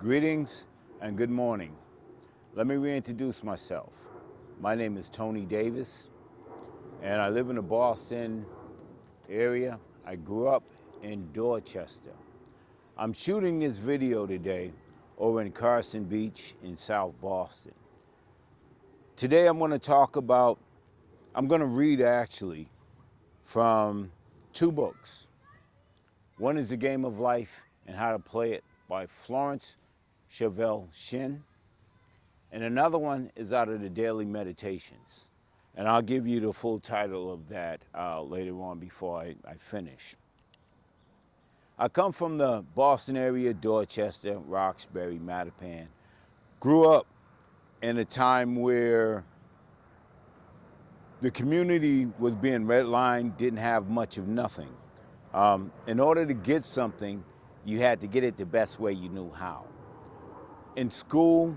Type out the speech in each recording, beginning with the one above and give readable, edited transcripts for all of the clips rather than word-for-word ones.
Greetings and good morning. Let me reintroduce myself. My name is Tony Davis, and I live in the Boston area. I grew up in Dorchester. I'm shooting this video today over in Carson Beach in South Boston. Today I'm going to read actually from two books. One is The Game of Life and How to Play It by Florence Scovel Shinn. And another one is out of the Daily Meditations. And I'll give you the full title of that later on before I finish. I come from the Boston area, Dorchester, Roxbury, Mattapan. Grew up in a time where the community was being redlined, didn't have much of nothing. In order to get something, you had to get it the best way you knew how. In school,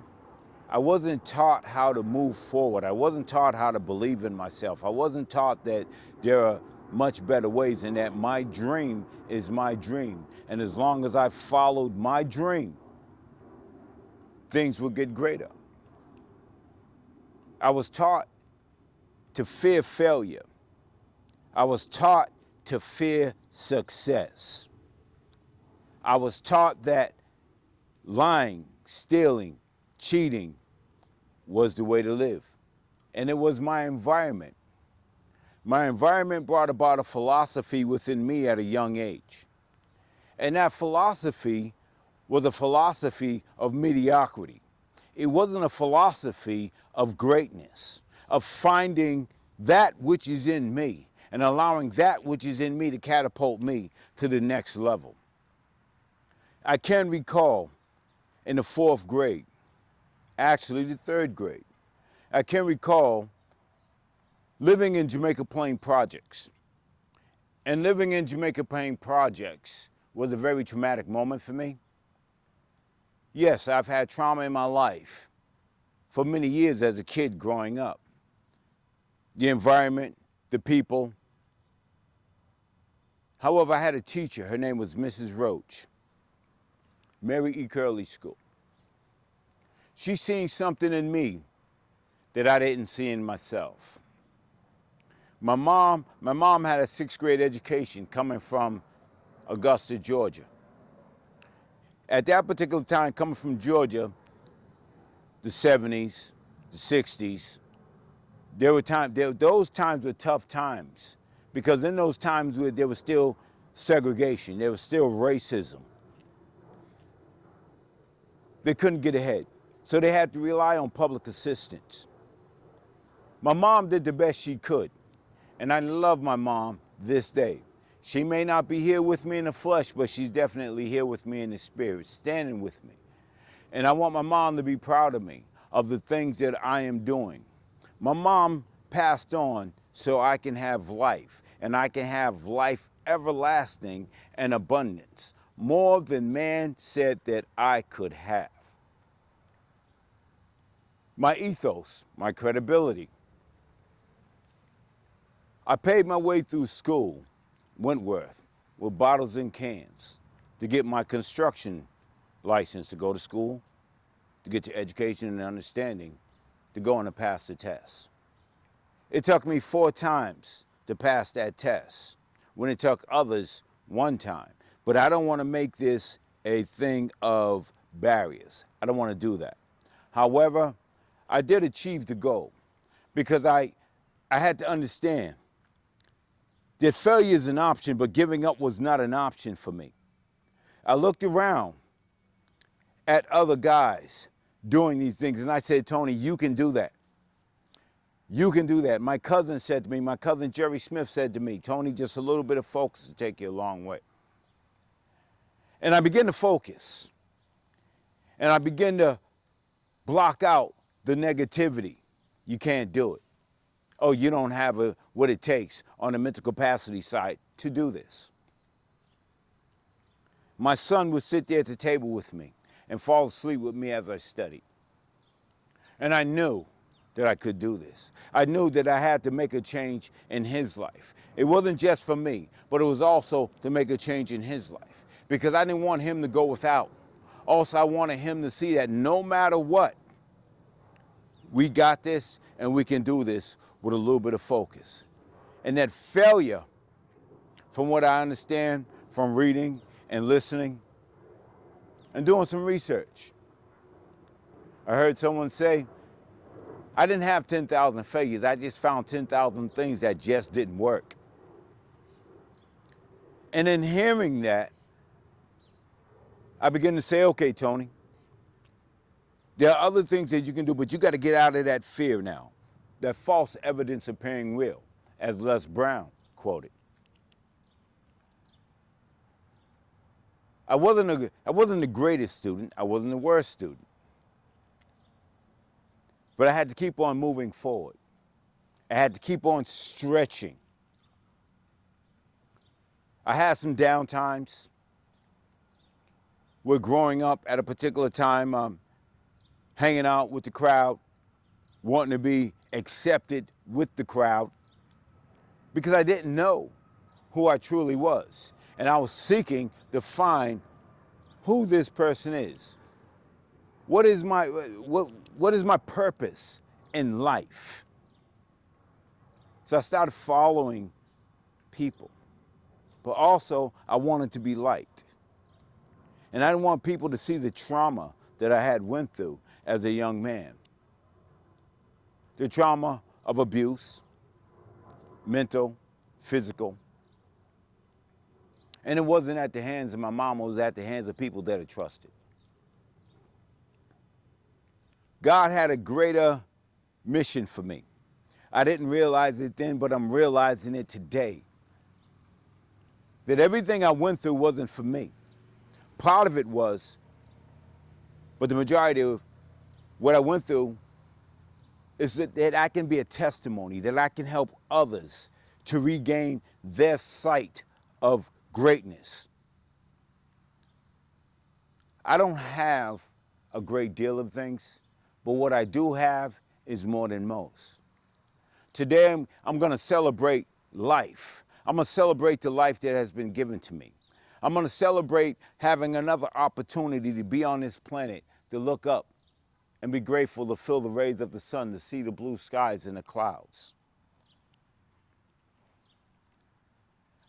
I wasn't taught how to move forward. I wasn't taught how to believe in myself. I wasn't taught that there are much better ways and that my dream is my dream. And as long as I followed my dream, things would get greater. I was taught to fear failure. I was taught to fear success. I was taught that lying, stealing, cheating was the way to live. And it was my environment. My environment brought about a philosophy within me at a young age. And that philosophy was a philosophy of mediocrity. It wasn't a philosophy of greatness, of finding that which is in me and allowing that which is in me to catapult me to the next level. I can recall in the fourth grade, actually the third grade, I can recall living in Jamaica Plain Projects. And living in Jamaica Plain Projects was a very traumatic moment for me. Yes, I've had trauma in my life for many years as a kid growing up. The environment, the people. However, I had a teacher, her name was Mrs. Roach, Mary E. Curley School. She seen something in me that I didn't see in myself. My mom had a sixth grade education coming from Augusta, Georgia. At that particular time, coming from Georgia, the 70s, the 60s, those times were tough times because in those times there was still segregation, there was still racism. They couldn't get ahead, so they had to rely on public assistance. My mom did the best she could, and I love my mom this day. She may not be here with me in the flesh, but she's definitely here with me in the spirit, standing with me. And I want my mom to be proud of me, of the things that I am doing. My mom passed on so I can have life, and I can have life everlasting and abundance, more than man said that I could have. My ethos, my credibility. I paid my way through school, Wentworth, with bottles and cans to get my construction license to go to school, to get to education and understanding, to go on and pass the test. It took me 4 times to pass that test, when it took others 1 time. But I don't want to make this a thing of barriers. I don't want to do that. However, I did achieve the goal because I had to understand that failure is an option, but giving up was not an option for me. I looked around at other guys doing these things, and I said, Tony, you can do that. You can do that. My cousin said to me, my cousin Jerry Smith said to me, Tony, just a little bit of focus will take you a long way. And I began to focus. And I began to block out the negativity. You can't do it. Oh, you don't have what it takes on the mental capacity side to do this. My son would sit there at the table with me and fall asleep with me as I studied. And I knew that I could do this. I knew that I had to make a change in his life. It wasn't just for me, but it was also to make a change in his life because I didn't want him to go without Also, I wanted him to see that no matter what, we got this and we can do this with a little bit of focus. And that failure, from what I understand from reading and listening and doing some research, I heard someone say, I didn't have 10,000 failures. I just found 10,000 things that just didn't work. And in hearing that, I began to say, okay, Tony, there are other things that you can do, but you got to get out of that fear now, that false evidence appearing real, as Les Brown quoted. I wasn't the greatest student. I wasn't the worst student. But I had to keep on moving forward. I had to keep on stretching. I had some down times. We're growing up at a particular time, hanging out with the crowd, wanting to be accepted with the crowd, because I didn't know who I truly was. And I was seeking to find who this person is. What is my purpose in life? So I started following people. But also, I wanted to be liked. And I didn't want people to see the trauma that I had went through as a young man. The trauma of abuse, mental, physical. And it wasn't at the hands of my mom, it was at the hands of people that I trusted. God had a greater mission for me. I didn't realize it then, but I'm realizing it today. That everything I went through wasn't for me. Part of it was, but the majority of what I went through is that I can be a testimony, that I can help others to regain their sight of greatness. I don't have a great deal of things, but what I do have is more than most. Today, I'm going to celebrate life. I'm going to celebrate the life that has been given to me. I'm going to celebrate having another opportunity to be on this planet, to look up and be grateful to feel the rays of the sun, to see the blue skies and the clouds.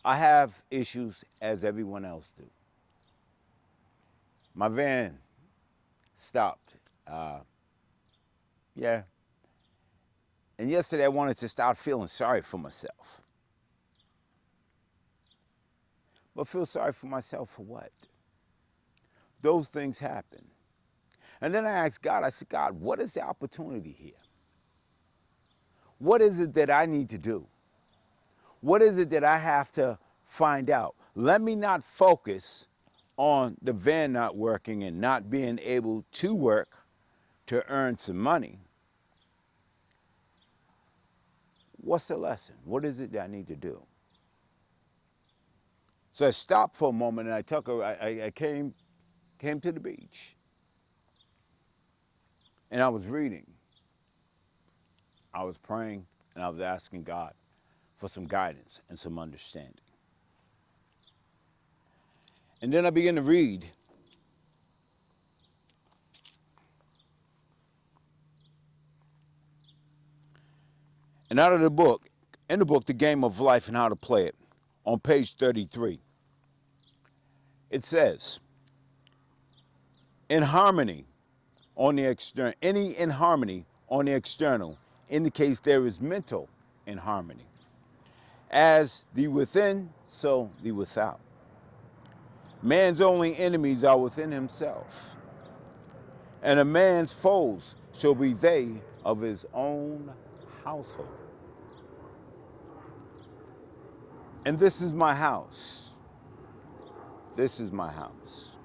I have issues as everyone else do. My van stopped. And yesterday I wanted to start feeling sorry for myself. But feel sorry for myself for what? Those things happen. And then I asked God, I said, God, what is the opportunity here? What is it that I need to do? What is it that I have to find out? Let me not focus on the van not working and not being able to work to earn some money. What's the lesson? What is it that I need to do? So I stopped for a moment and I came to the beach. And I was reading. I was praying and I was asking God for some guidance and some understanding. And then I began to read. And out of the book, in the book, The Game of Life and How to Play It, on page 33, it says, inharmony on the external, any inharmony on the external indicates there is mental inharmony. As the within, so the without. Man's only enemies are within himself, and a man's foes shall be they of his own household. And this is my house. This is my house.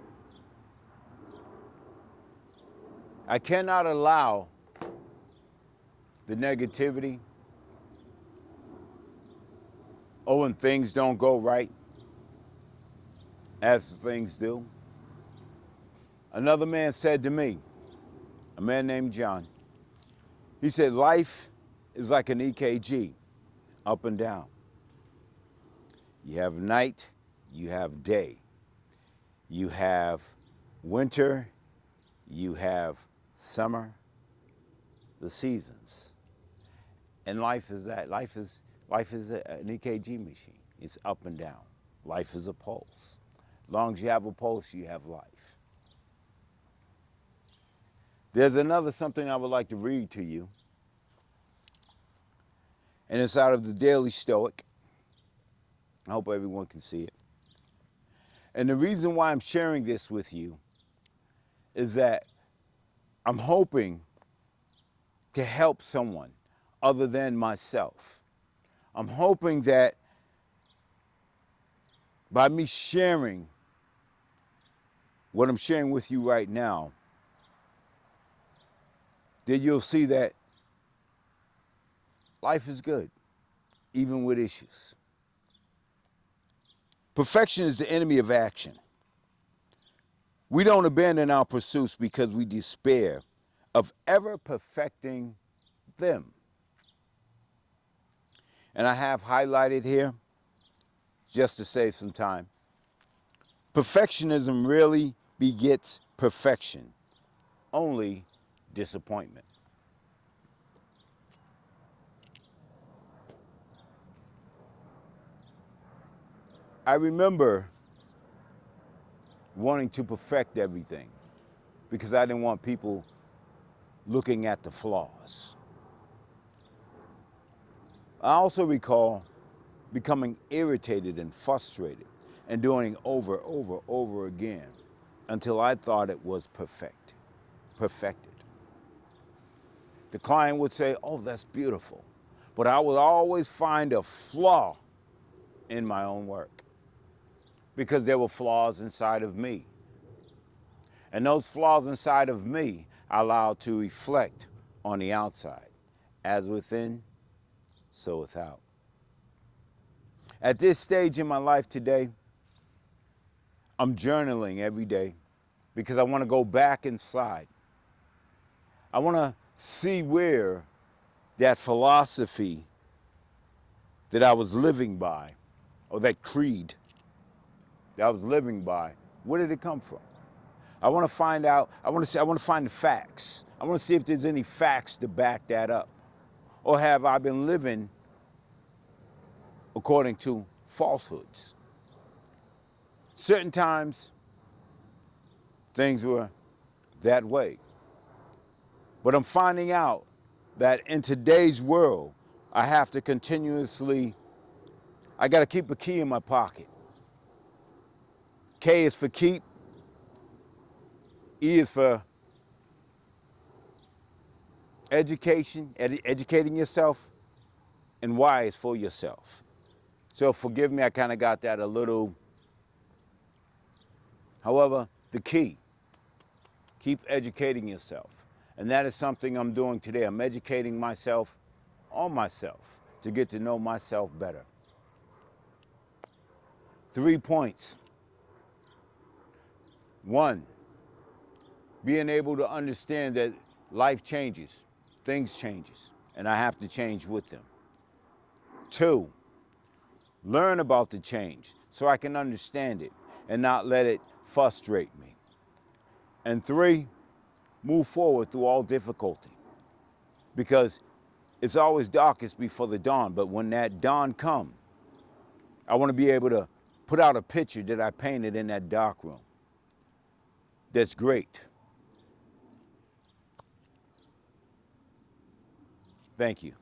I cannot allow the negativity, or when things don't go right, as things do. Another man said to me, a man named John, he said, life is like an EKG, up and down. You have night, you have day. You have winter, you have summer, the seasons. And life is that. Life is an EKG machine. It's up and down. Life is a pulse. As long as you have a pulse, you have life. There's another something I would like to read to you. And it's out of the Daily Stoic. I hope everyone can see it. And the reason why I'm sharing this with you is that I'm hoping to help someone other than myself. I'm hoping that by me sharing what I'm sharing with you right now, that you'll see that life is good, even with issues. Perfection is the enemy of action. We don't abandon our pursuits because we despair of ever perfecting them. And I have highlighted here, just to save some time, perfectionism really begets perfection, only disappointment. I remember wanting to perfect everything because I didn't want people looking at the flaws. I also recall becoming irritated and frustrated and doing it over again until I thought it was perfected. The client would say, "Oh, that's beautiful." But I would always find a flaw in my own work because there were flaws inside of me. And those flaws inside of me I allowed to reflect on the outside. As within, so without. At this stage in my life today, I'm journaling every day because I want to go back inside. I want to see where that philosophy that I was living by, or that creed that I was living by, where did it come from? I want to find out, I want to find the facts. I want to see if there's any facts to back that up. Or have I been living according to falsehoods? Certain times, things were that way. But I'm finding out that in today's world, I have to continuously, I got to keep a key in my pocket. K is for keep, E is for education, educating yourself, and Y is for yourself. So forgive me, I kind of got that a little. However, the key, keep educating yourself. And that is something I'm doing today. I'm educating myself on myself to get to know myself better. 3 points. 1, being able to understand that life changes, things changes, and I have to change with them. 2, learn about the change so I can understand it and not let it frustrate me. And 3, move forward through all difficulty, because it's always darkest before the dawn, but when that dawn comes, I want to be able to put out a picture that I painted in that dark room. That's great. Thank you.